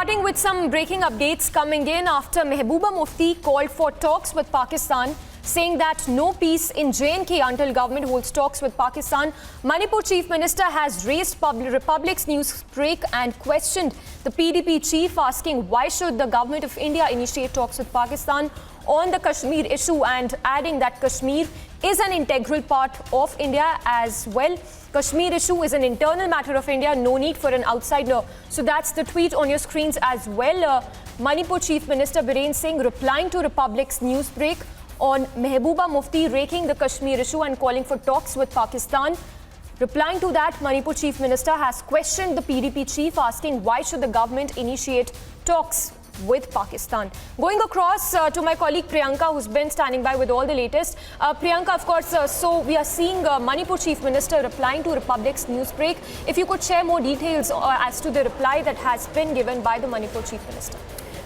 Starting with some breaking updates coming in after Mehbooba Mufti called for talks with Pakistan, saying that no peace in J&K until government holds talks with Pakistan. Manipur Chief Minister has raised Republic's news break and questioned the PDP chief, asking why should the government of India initiate talks with Pakistan on the Kashmir issue, and adding that Kashmir is an integral part of India as well. Kashmir issue is an internal matter of India, no need for an outsider. So that's the tweet on your screens as well. Manipur Chief Minister Biren Singh replying to Republic's news break on Mehbooba Mufti raking the Kashmir issue and calling for talks with Pakistan. Replying to that, Manipur Chief Minister has questioned the PDP chief, asking why should the government initiate talks with Pakistan. Going across to my colleague Priyanka, who's been standing by with all the latest. Priyanka, of course, so we are seeing Manipur Chief Minister replying to Republic's news break. If you could share more details as to the reply that has been given by the Manipur Chief Minister.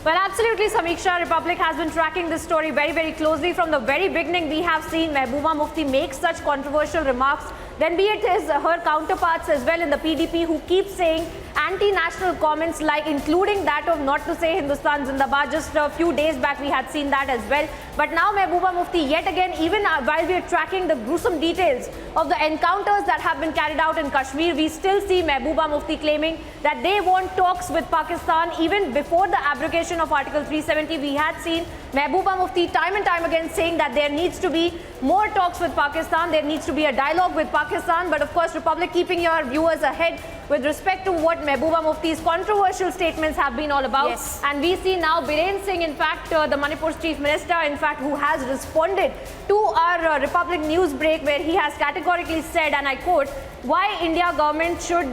Well, absolutely, Samiksha. Republic has been tracking this story very, very closely. From the very beginning, we have seen Mehbooba Mufti make such controversial remarks. Then be it her counterparts as well in the PDP who keep saying anti-national comments, like including that of not to say Hindustan Zindabad. Just a few days back, we had seen that as well. But now Mehbooba Mufti, yet again, even while we are tracking the gruesome details of the encounters that have been carried out in Kashmir, we still see Mehbooba Mufti claiming that they want talks with Pakistan. Even before the abrogation of Article 370, we had seen Mehbooba Mufti time and time again saying that there needs to be more talks with Pakistan, there needs to be a dialogue with Pakistan. But of course, Republic keeping your viewers ahead with respect to what Mehbooba Mufti's controversial statements have been all about. Yes. And we see now Biren Singh, in fact, the Manipur's Chief Minister, in fact, who has responded to our Republic news break, where he has categorically said, and I quote, why India government should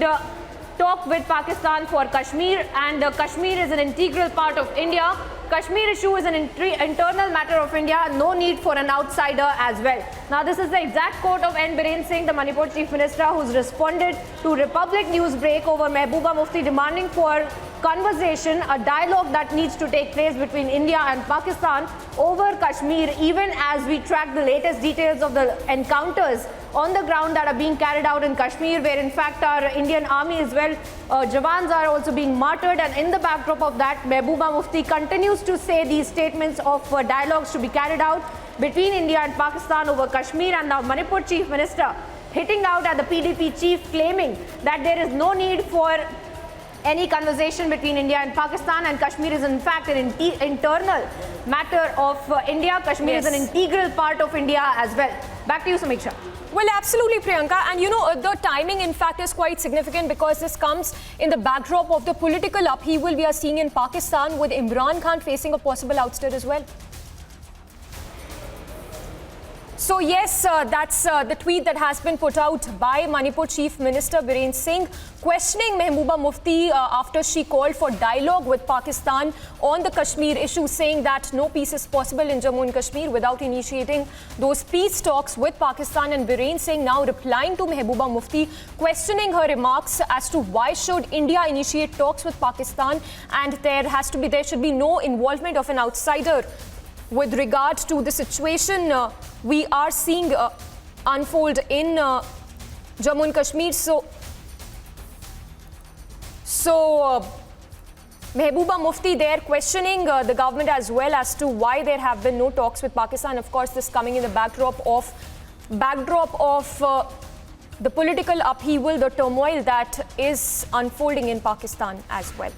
talk with Pakistan for Kashmir, and Kashmir is an integral part of India. Kashmir issue is an internal matter of India, no need for an outsider as well. Now, this is the exact quote of N. Biren Singh, the Manipur Chief Minister, who's responded to Republic news break over Mehbooba Mufti demanding for conversation, a dialogue that needs to take place between India and Pakistan over Kashmir, even as we track the latest details of the encounters on the ground that are being carried out in Kashmir, where in fact our Indian army as well, Jawans are also being martyred. And in the backdrop of that, Mehbooba Mufti continues to say these statements of dialogues to be carried out between India and Pakistan over Kashmir. And now Manipur Chief Minister hitting out at the PDP chief, claiming that there is no need for any conversation between India and Pakistan, and Kashmir is in fact an internal matter of India. Kashmir is an integral part of India as well. Back to you, Samiksha. Well, absolutely, Priyanka. And you know, the timing, in fact, is quite significant, because this comes in the backdrop of the political upheaval we are seeing in Pakistan, with Imran Khan facing a possible ouster as well. So yes, that's the tweet that has been put out by Manipur Chief Minister Biren Singh, questioning Mehbooba Mufti after she called for dialogue with Pakistan on the Kashmir issue, saying that no peace is possible in Jammu and Kashmir without initiating those peace talks with Pakistan. And Biren Singh now replying to Mehbooba Mufti, questioning her remarks as to why should India initiate talks with Pakistan, and there should be no involvement of an outsider with regard to the situation we are seeing unfold in Jammu and Kashmir. So Mehbooba Mufti there questioning the government as well as to why there have been no talks with Pakistan. Of course, this coming in the backdrop of the political upheaval, the turmoil that is unfolding in Pakistan as well.